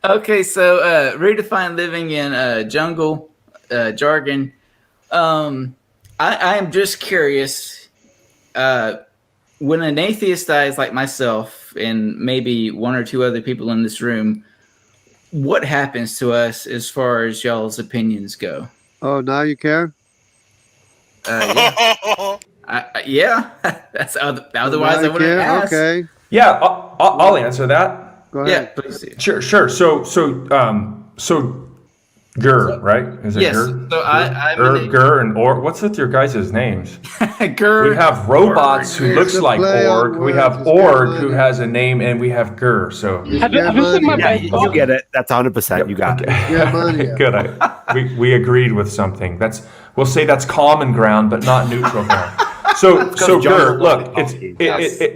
Okay, so redefine living in jungle jargon. I am just curious. When an atheist dies, like myself, and maybe one or two other people in this room, what happens to us as far as y'all's opinions go? Oh, now you care? Yeah, yeah. That's So now otherwise I you wouldn't care? ask. Okay. Yeah, I'll answer that. Go Yeah, ahead. please do. Sure. So Gur, right? Is it Yes. Gur? So I'm Gur and Org. What's with your guys' names? Gur. We have robots who looks It's a like play on Org. We words. have It's good Org who money. has a name, and we have Gur. So It's Have get you seen my money. Yeah, you get it. That's 100%. You got it. Get money. Good. We agreed with something. We'll say that's common ground, but not neutral ground. So John Gur, wanted look, talking.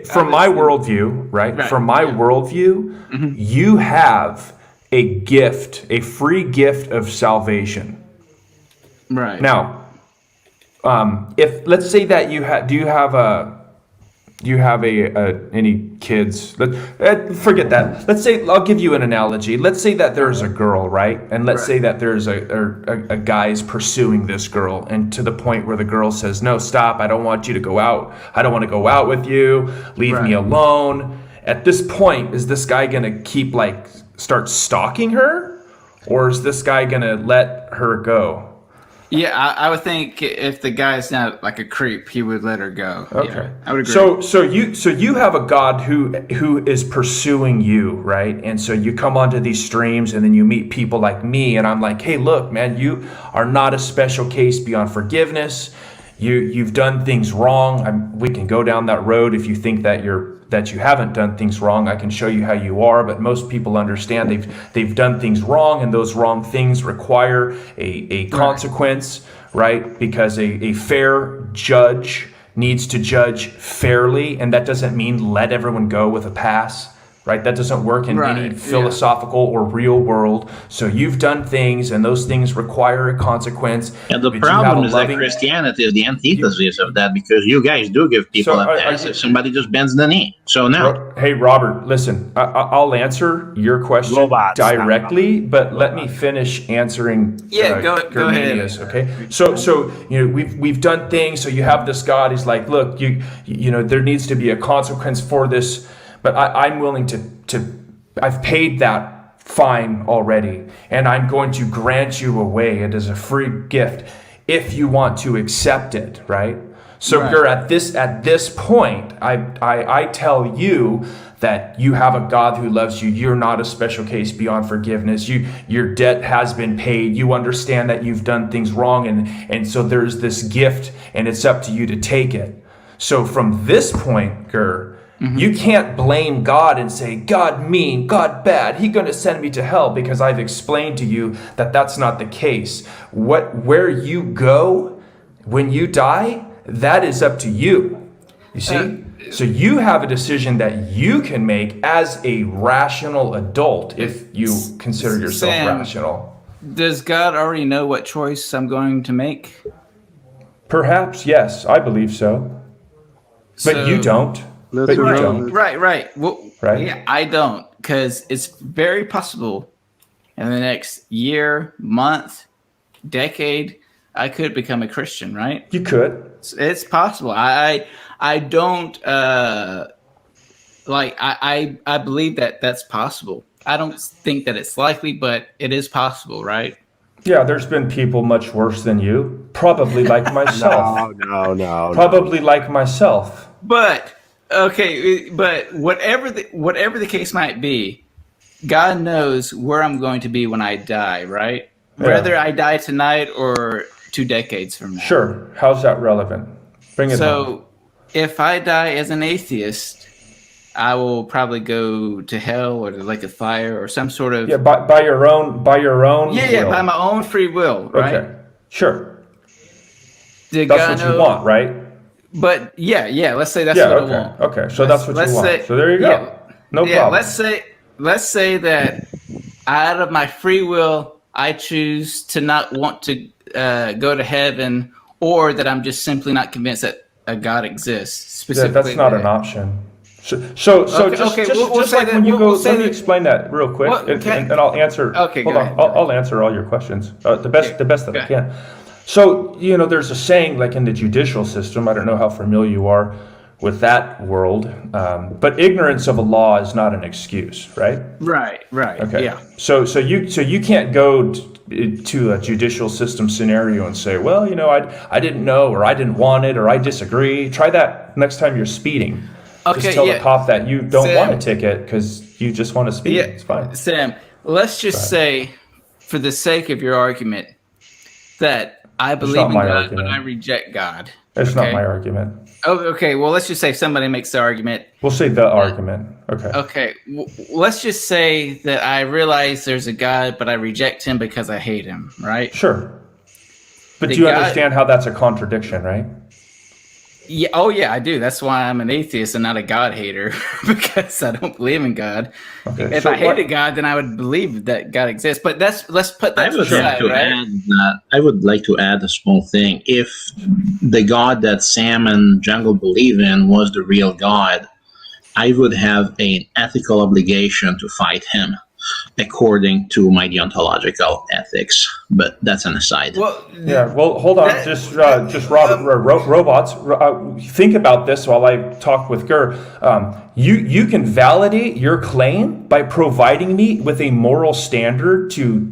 from my worldview, right? Right. From my worldview, you have a gift, a free gift of salvation. Right. Now, if let's say that do you have any kids? Forget that. Let's say I'll give you an analogy. Let's say that there's a girl, right? And let's say that there's a guy's pursuing this girl, and to the point where the girl says, "No, stop! I don't want you to go out. I don't want to go out with you. Leave me alone." At this point, is this guy gonna keep start stalking her, or is this guy gonna let her go? Yeah, I would think if the guy's not like a creep, he would let her go. Okay, Yeah, I would agree. So you have a God who is pursuing you, right? And so you come onto these streams, and then you meet people like me, and I'm like, hey, look, man, you are not a special case beyond forgiveness. You've done things wrong. We can go down that road if you think that you haven't done things wrong. I can show you how you are, but most people understand they've done things wrong, and those wrong things require a consequence, right? Because a fair judge needs to judge fairly, and that doesn't mean let everyone go with a pass. Right? That doesn't work in any philosophical or real world. So you've done things, and those things require a consequence. And the problem is that Christianity is the antithesis of that, because you guys do give people a pass if somebody just bends the knee. So now, hey, Robert, listen, I'll answer your question directly, but let me finish answering. Yeah, go ahead. Okay, so we've done things. So you have this God. He's like, look, you know there needs to be a consequence for this. But I'm willing I've paid that fine already, and I'm going to grant you away. It is a free gift if you want to accept it, right? So Gur, at this point, I tell you that you have a God who loves you. You're not a special case beyond forgiveness. Your debt has been paid. You understand that you've done things wrong, and so there's this gift, and it's up to you to take it. So from this point, Gur, you can't blame God and say, God mean, God bad, He's going to send me to hell, because I've explained to you that that's not the case. Where you go when you die, that is up to you. You see? So you have a decision that you can make as a rational adult, if you consider yourself rational. Does God already know what choice I'm going to make? Perhaps, yes. I believe so. But you don't. Right. Well, right? Yeah, I don't, because it's very possible in the next year, month, decade, I could become a Christian, right? You could. It's possible. I don't I believe that that's possible. I don't think that it's likely, but it is possible, right? Yeah, there's been people much worse than you, probably like myself. No. Probably like myself. But okay, but whatever the case might be, God knows where I'm going to be when I die, right? Yeah. Whether I die tonight or 2 decades from now. Sure. How's that relevant? Bring it home. So, if I die as an atheist, I will probably go to hell or the lake of fire or some sort of by your own will. by my own free will, right? Okay. Sure. Did that's God what you want, right? But let's say that's what I want. Okay, so that's what you want. So there you go. No problem. Let's say that out of my free will, I choose to not want to go to heaven, or that I'm just simply not convinced that a God exists. Specifically, that's not an option. So Okay, just, okay, we'll just say like that- when you we'll go, say let me that- explain that real quick, What- and I'll answer. Okay, hold go on, ahead. I'll answer all your questions the best that go I can. So there's a saying like in the judicial system. I don't know how familiar you are with that world, but ignorance of a law is not an excuse, right? Right. Okay. Yeah. So you can't go to a judicial system scenario and say, well, I didn't know, or I didn't want it, or I disagree. Try that next time you're speeding. Okay, Just tell yeah. the cop that you don't Sam. want a ticket because you just want to speed. Yeah. It's fine. Sam, let's just say, for the sake of your argument, that I believe not in my God, argument. but I reject God. It's okay? not my argument. Oh, okay. Well, let's just say somebody makes the argument. We'll say the argument. Okay. Okay. Let's just say that I realize there's a God, but I reject him because I hate him, right? Sure. But The do you God- understand how that's a contradiction, right? Yeah. Oh, yeah, I do. That's why I'm an atheist and not a God hater, because I don't believe in God. Okay, If so I hated God, then I would believe that God exists. But let's put that I would aside, like to right? add that. I would like to add a small thing. If the God that Sam and Jungle believe in was the real God, I would have an ethical obligation to fight him, according to my deontological ethics. But that's an aside. Well, Yeah. Well, hold on. Just robots. Think about this while I talk with Gur. You can validate your claim by providing me with a moral standard to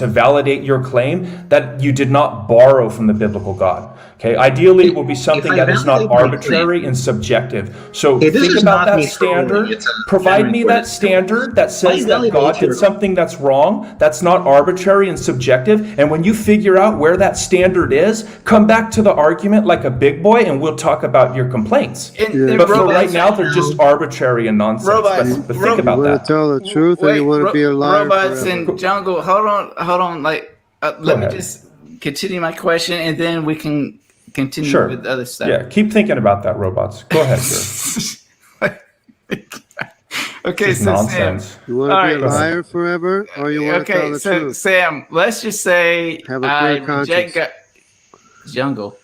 validate your claim that you did not borrow from the biblical God. Okay. Ideally, it will be something I that is not validate my arbitrary and subjective. So This think is about not that me trolling, standard. it's a Provide me very that important- standard that says I that validate God did your- something that's wrong, that's not arbitrary and subjective. And when you figure out where that standard is, come back to the argument like a big boy, and we'll talk about your complaints. But for right now, they're just arbitrary and nonsense. Robots- But think about You want that. to tell the truth, or you want to be a liar robots forever? and jungle. Hold on. Like, let me ahead. just continue my question, and then we can continue Sure. with other stuff. Yeah, keep thinking about that, robots. Go ahead, sir. Okay, This is so nonsense. You want to All be a right. liar forever, or you want to tell okay, the so truth? Sam, let's just say Have a I clear reject conscience. jungle.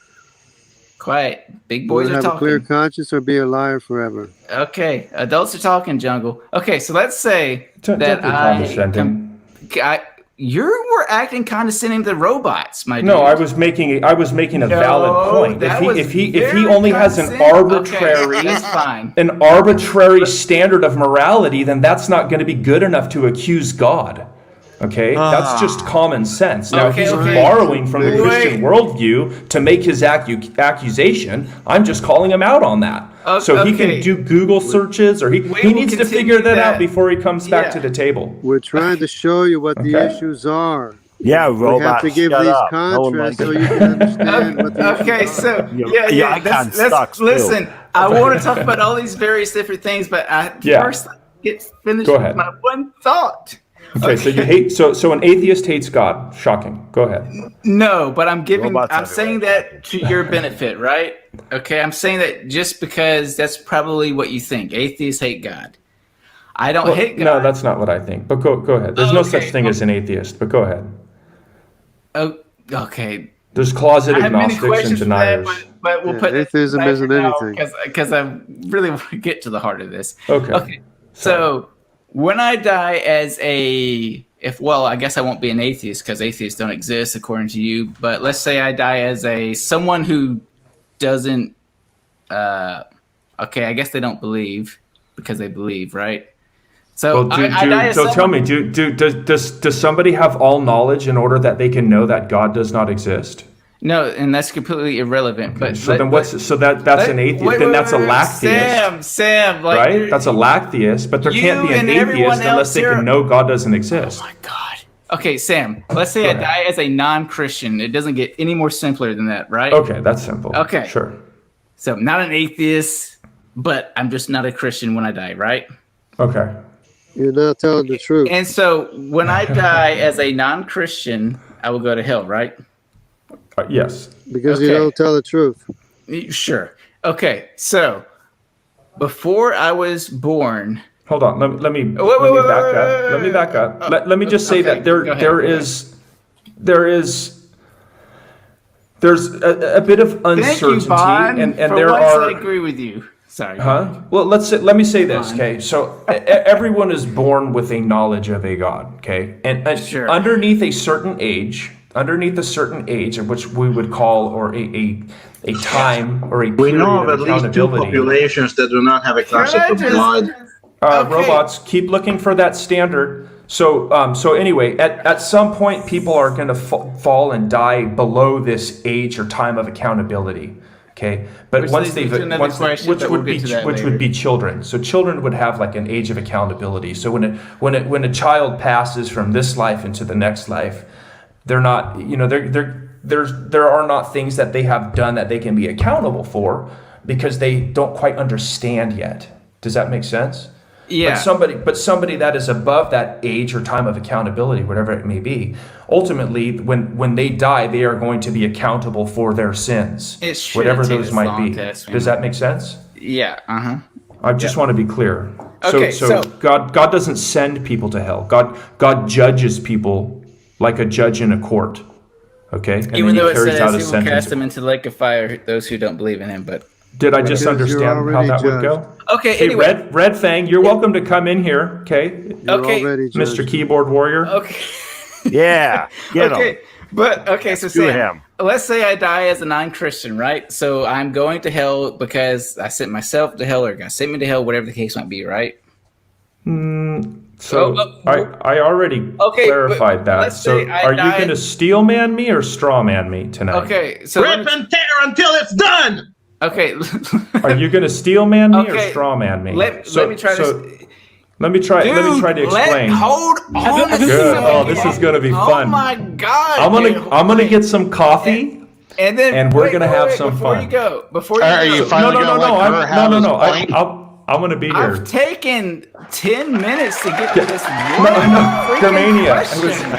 Quiet, big You boys want to are have a clear talking. conscience, or be a liar forever? Okay, adults are talking. Jungle. Okay, so let's say Don't that be condescending. you were acting condescending to robots, my dude. No, I was making a valid point. that was If he very only has an condescending. arbitrary Okay, that's fine. an arbitrary standard of morality, then that's not going to be good enough to accuse God. Okay, that's just common sense. Now, Okay, if he's okay. borrowing from the Wait. Christian worldview to make his accusation, I'm just calling him out on that. So he Okay. can do Google searches, or he will needs to continue figure that out that. before he comes back Yeah. to the table. We're trying to show you what the Okay. issues are. Yeah, We have robot. to give shut these up. No one contrasts likes so it. you can understand what the Okay, issues are. so Your yeah, icon that's sucks, too. listen. I want to talk about all these various different things, but I Yeah. first get finished Go with ahead. my one thought. Okay, so you hate so an atheist hates God. Shocking. Go ahead. No, but I'm Robots I'm everywhere. saying that to your benefit, right? Okay, I'm saying that just because that's probably what you think. Atheists hate God. I don't hate God. No, that's not what I think. But go ahead. There's no Okay. such thing as an atheist. But go ahead. Oh, okay. There's closet I have many agnostics and questions for that, deniers. but we'll Yeah, put atheism isn't anything. because I really want to get to the heart of this. Okay. So when I die as I guess I won't be an atheist because atheists don't exist according to you. But let's say I die as someone who doesn't. Okay, I guess they don't believe because they believe, right? So Well, I die as tell someone- me, does somebody have all knowledge in order that they can know that God does not exist? No, and that's completely irrelevant. But So then that's an atheist? wait, Then wait, that's a wait, lacktheist, Sam, like right? That's a lacktheist, but there can't you be an and everyone atheist unless else they here- can know God doesn't exist. Oh my God. Okay, Sam, let's say I ahead. die as a non-Christian. It doesn't get any more simpler than that, right? Okay, that's simple. Okay. Sure. So I'm not an atheist, but I'm just not a Christian when I die, right? Okay. You're not telling the truth. And so when I die as a non-Christian, I will go to hell, right? Yes. Because you Okay. don't tell the truth. Sure. Okay, so before I was born, Hold on. Let me wait, back wait, up. Let me back up. Let me just say okay, that go ahead. there's a bit of thank you, uncertainty, Bond. and For there once are I agree with you. Sorry. Huh? Well, let me say this, okay? So everyone is born with a knowledge of a God, okay? And Sure. underneath a certain age, of which we would call, or a time or a period We know of of at least 2 accountability. populations that do not have a concept of God. Okay. Robots, keep looking for that standard. So anyway, at some point, people are going to fall and die below this age or time of accountability. Okay, but Which once leads me to another question, which but we'll would get to that which later. would be children. So children would have like an age of accountability. So when a child passes from this life into the next life, they're not, there are not things that they have done that they can be accountable for because they don't quite understand yet. Does that make sense? Yeah. But somebody that is above that age or time of accountability, whatever it may be, ultimately, when they die, they are going to be accountable for their sins, It should whatever take those this might long be. to explain. Does that make sense? Yeah. I just want to be clear. Okay, so so- God doesn't send people to hell. God judges people like a judge in a court. Okay, and Even then though he it carries out a says he will cast sentence. them into the lake of fire, those who don't believe in him. But Did I just Because you're understand how already that would judged. go? okay. Hey, Anyway. Red Fang, you're welcome to come in here. Okay, You're Okay, already judged. Mr. Keyboard Warrior. Okay. Yeah. Get Okay. him. But okay. So Do Sam, him. let's say I die as a non-Christian, right? So I'm going to hell because I sent myself to hell, or God sent me to hell, whatever the case might be, right? So I already Okay, clarified but that. let's So say I are you died- going to steel man me or straw man me tonight? Okay. So Rip and tear until it's done! okay. Are you going to steel man me or Okay, straw man me? let me try this. Let me try to explain. Hold on. a Good. Oh, second. this is going to be Oh fun. my God. I'm gonna get some coffee. And then and we're wait, gonna wait, have wait, some before fun. you go, before you Are go, you finally gonna let her have his point? I'm gonna be here. I've taken 10 minutes to get to this one freaking Germania. question.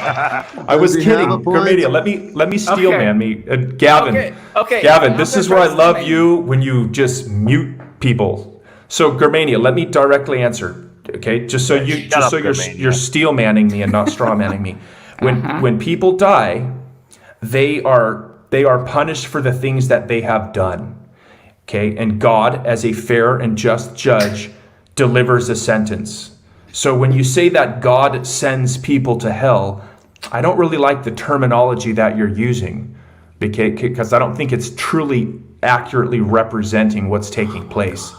I was Does he have kidding. a point? Germania, let me steal Okay. man me. Gavin. Okay. Gavin, I'm this gonna is where I try love something. you when you just mute people. So Germania, let me directly answer. Okay, just so up, you're Germania. steel manning me and not straw manning me. When people die, they are punished for the things that they have done. Okay, and God, as a fair and just judge, delivers a sentence. So when you say that God sends people to hell, I don't really like the terminology that you're using, because I don't think it's truly accurately representing what's taking place.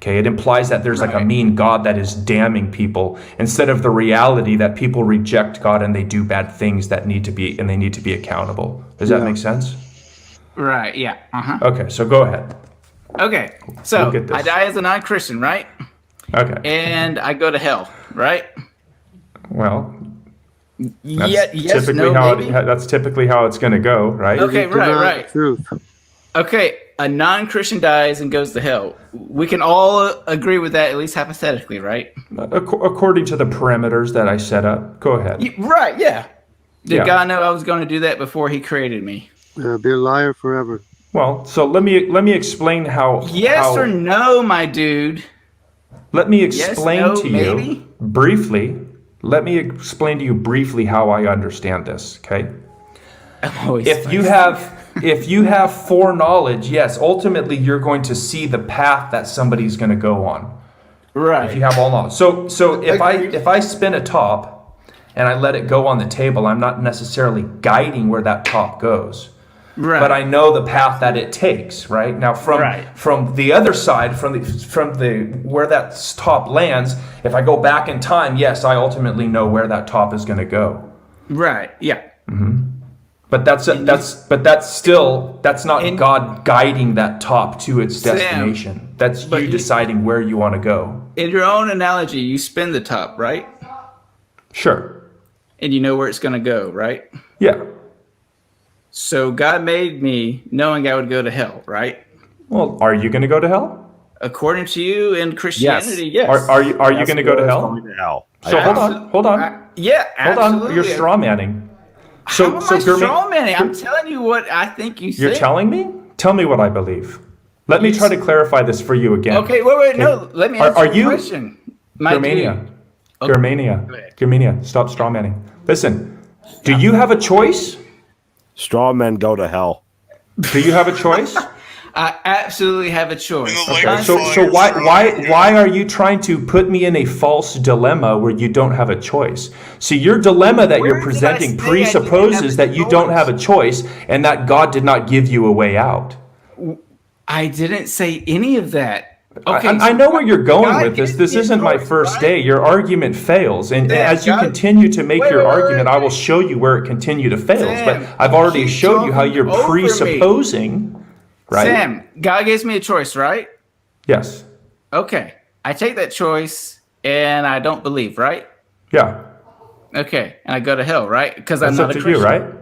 Okay, it implies that there's like a mean God that is damning people instead of the reality that people reject God and they do bad things that need to be accountable. Does that make sense? Right, yeah. Okay, so go ahead. Okay, so We'll get this. I die as a non-Christian, right? Okay. And I go to hell, right? Well, Yes, typically no, maybe? that's typically how it's going to go, right? Okay, Deny right. the truth. Okay, a non-Christian dies and goes to hell. We can all agree with that, at least hypothetically, right? According to the parameters that I set up. Go ahead. Right, yeah. Did Yeah. God know I was going to do that before he created me? Be a liar forever. Well, so let me explain how. Yes how, or no, my dude? Let me explain no, to maybe? you briefly. Let me explain to you briefly how I understand this. Okay. I'm always If you have foreknowledge, yes, ultimately you're going to see the path that somebody's going to go on. right. If you have all knowledge. So if I spin a top and I let it go on the table, I'm not necessarily guiding where that top goes. right. But I know the path that it takes, right? Now Right. from the other side, from the where that top lands, if I go back in time, yes, I ultimately know where that top is going to go. right, yeah. But that's not God guiding that top to its Sam, destination. That's but you you- deciding where you want to go. In your own analogy, you spin the top, right? Sure. And you know where it's going to go, right? Yeah. So God made me knowing I would go to hell, right? Well, are you going to go to hell? According to you in Christianity, yes. Are you going to go to hell? Going to hell. So hold on. Yeah, Hold absolutely. on. You're straw manning. How am I Germaine- straw manning? I'm telling you what I think you You're said. telling me? Tell me what I believe. Let me try to clarify this for you again. Okay, wait, no. Let me answer Are the you- question. My Germania. dude. Okay. Germania. Go ahead. Germania. Stop straw manning. Listen. Do you have a choice? Straw men go to hell. Do you have a choice? I absolutely have a choice. Okay. So why are you trying to put me in a false dilemma where you don't have a choice? See, your dilemma that you're presenting presupposes that you don't have a choice and that God did not give you a way out. I didn't say any of that. Okay, I know where you're going with this. This isn't my first day. Your argument fails. And as you continue to make your argument, I will show you where it continued to fail. But I've already showed you how you're presupposing, right? Sam, God gives me a choice, right? Yes. Okay. I take that choice and I don't believe, right? Yeah. Okay. And I go to hell, right? Because I'm not a Christian. That's up to you, right?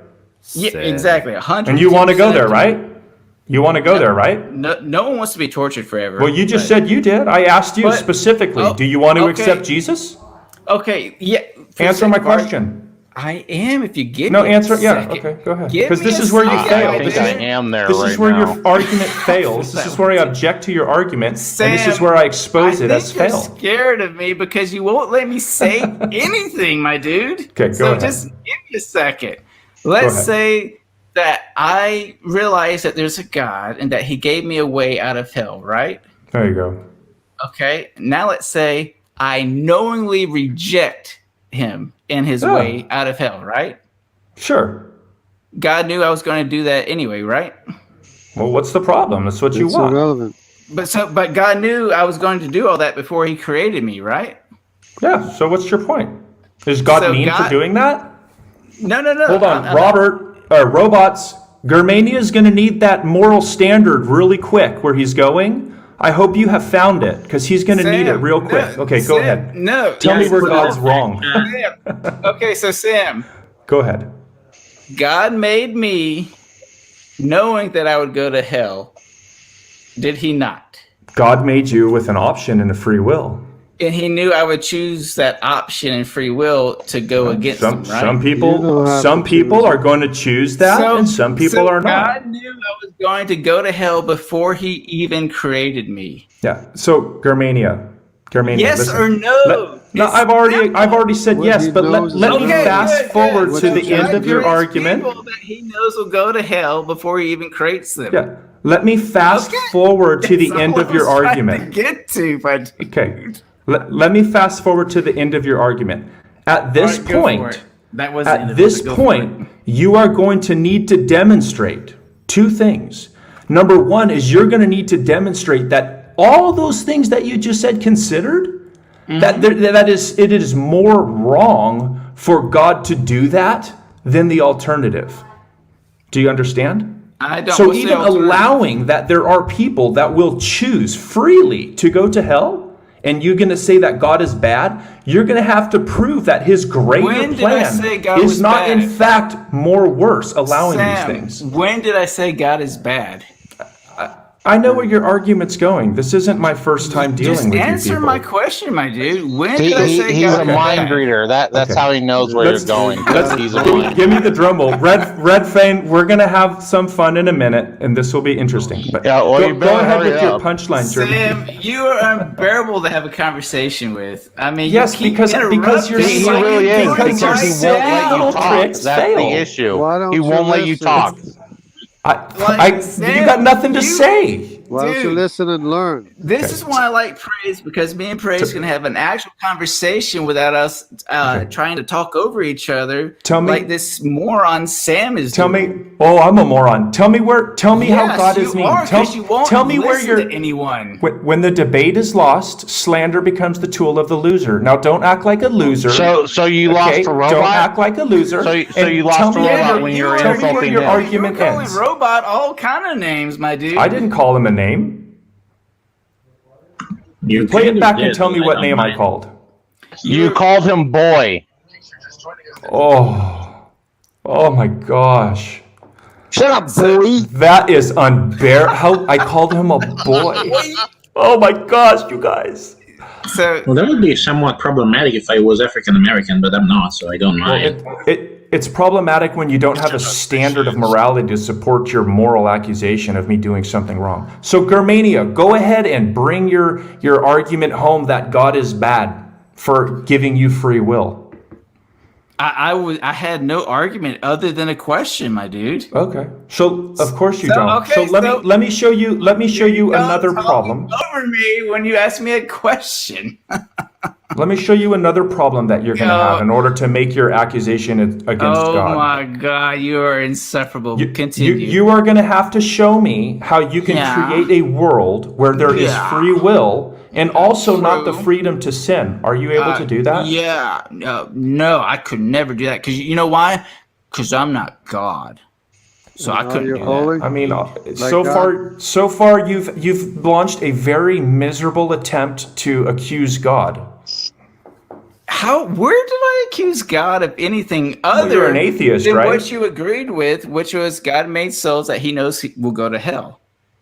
Yeah, exactly. 100%. And you want to go there, right? You want to go there, right? No one wants to be tortured forever. Well, you just said you did. I asked you specifically, do you want to accept Jesus? Okay, yeah. Answer my question. I am, if you give me answer. Yeah, okay, go ahead. Because this is where you fail. I think I am there This right is where now. your argument fails. This is where I object to your argument, Sam, and this is where I expose it as fail. You're scared of me because you won't let me say anything, my dude. Okay, go ahead. So just give me a second. Let's say that I realize that there's a God and that he gave me a way out of hell, right? There you go. Okay. Now let's say I knowingly reject him and his way out of hell, right? Sure. God knew I was going to do that anyway, right? Well, what's the problem? That's what you want. Irrelevant. But God knew I was going to do all that before he created me, right? Yeah. So what's your point? Is God mean for doing that? No. Hold on, robots. Germania is going to need that moral standard really quick where he's going. I hope you have found it because he's going to need it real quick. Okay, go ahead. No. Tell me where God's wrong. Okay, so Sam. Go ahead. God made me knowing that I would go to hell. Did he not? God made you with an option and a free will. And he knew I would choose that option and free will to go against him, right? Some people are going to choose that, and some people are not. God knew I was going to go to hell before he even created me. Yeah. So Germania. Yes, listen, or no? No, I've already said yes, but let me fast forward to the end of your argument. People that he knows will go to hell before he even creates them. Yeah. Let me fast forward to the end of your argument. Okay. Let me fast forward to the end of your argument. At this point, you are going to need to demonstrate two things. Number one is you're going to need to demonstrate that all those things that you just said considered, that it is more wrong for God to do that than the alternative. Do you understand? I don't. So even allowing that there are people that will choose freely to go to hell, and you're going to say that God is bad, you're going to have to prove that his greater plan is not in fact more worse, allowing these things. When did I say God is bad? I know where your argument's going. This isn't my first time dealing with you people. Just answer my question, my dude. When did I say he's God a is mind bad? reader. That's how he knows where you're going. Give me the drum roll. Red Fane, we're going to have some fun in a minute, and this will be interesting. But go ahead with your punchline, Jeremy. Sam, you are unbearable to have a conversation with. I mean, yes, because you're he really is. Because he won't let you talk. That's the issue. He won't let you talk. You got nothing to say. Why don't you listen and learn? This is why I like praise, because me and praise can have an actual conversation without us trying to talk over each other. Like this moron Sam is doing. I'm a moron. Tell me how God is mean. Tell me where you're anyone. When the debate is lost, slander becomes the tool of the loser. Now don't act like a loser. So you lost to Robot? Don't act like a loser. So you lost to Robot when you were insulting him. Tell me where your argument ends. Robot all kind of names, my dude. I didn't call him a name. You play it back and tell me what name I called. You called him boy. Oh my gosh. Shut up, boy. That is unbearable. How I called him a boy. Oh my gosh, you guys. Well, that would be somewhat problematic if I was African American, but I'm not, so I don't mind. It's problematic when you don't have a standard of morality to support your moral accusation of me doing something wrong. So, Germania, go ahead and bring your argument home that God is bad for giving you free will. I had no argument other than a question, my dude. Okay. So of course you So, don't. okay, so let me show you another problem. Over me when you ask me a question. Let me show you another problem that you're going to have in order to make your accusation against God. Oh my God, you are insufferable. Continue. You are going to have to show me how you can create a world where there is free will and also not the freedom to sin. Are you able to do that? Yeah. No, I could never do that. Because you know why? Because I'm not God. So I couldn't do that. I mean, so far you've launched a very miserable attempt to accuse God. Where did I accuse God of anything other you're an atheist, than right? what you agreed with, which was God made souls that he knows will go to hell?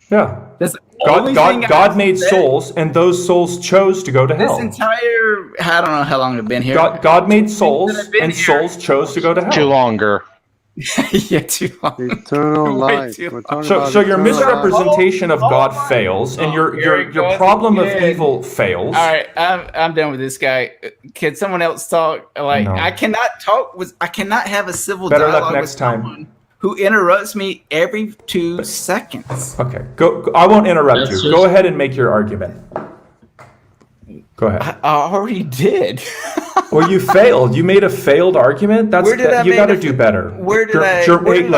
Yeah. That's the only thing God made souls, and those souls chose to go to hell. This entire, I don't know how long I've been here. God made souls, and souls chose to go to hell. Too longer. Yeah, too long. Eternal life. So your misrepresentation of God fails, and your problem of evil fails. All right, I'm done with this guy. Can someone else talk? Like, no. I cannot have a civil dialogue with someone who interrupts me every 2 seconds. Okay, go. I won't interrupt you. Go ahead and make your argument. Go ahead. I already did. Well, you failed. You made a failed argument. You got to do better. Where did I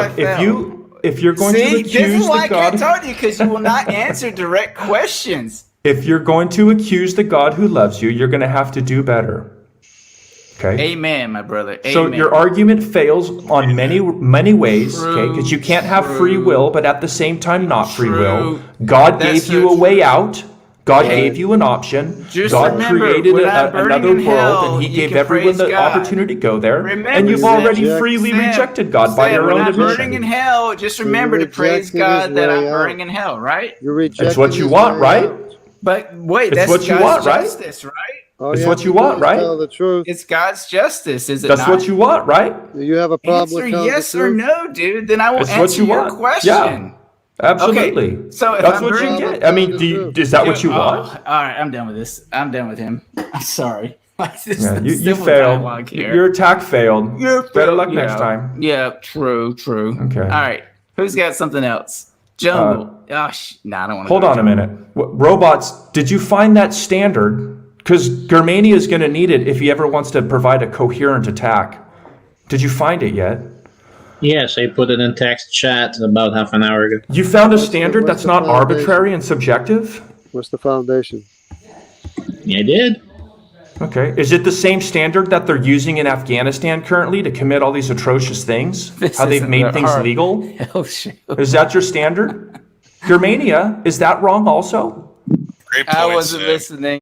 fail? If you're going to accuse this is why the God, I can't talk to you because you will not answer direct questions. If you're going to accuse the God who loves you, you're going to have to do better. Okay. Amen, my brother. Amen. So your argument fails on many ways. Okay, because you can't have free will, but at the same time not free will. God gave you a way out. God gave you an option. God created another world, and He gave everyone the opportunity to go there. And you've already freely rejected God by your own admission. When I'm burning in hell, just remember to praise God that I'm burning in hell, right? It's what you want, right? But wait, that's what you want, right? Justice, right? It's what you want, right? Tell the truth. It's God's justice, is it not? That's what you want, right? You have a problem with telling yes the truth? or no, dude. Then I will answer your question. Yeah. Absolutely. Okay, so that's what you get. I mean, is that what you want? All right, I'm done with this. I'm done with him. I'm sorry. You failed. Your attack failed. Better luck next time. Yeah, true. Okay. All right. Who's got something else? Jungle. I don't want to. Hold on a minute. Robots, did you find that standard? Because Germania is going to need it if he ever wants to provide a coherent attack. Did you find it yet? Yes, I put it in text chat about half an hour ago. You found a standard that's not arbitrary and subjective? What's the foundation? Yeah, I did. Okay. Is it the same standard that they're using in Afghanistan currently to commit all these atrocious things? How they've made things legal? Oh, shoot. Is that your standard? Germania, is that wrong also? Great point, I wasn't listening.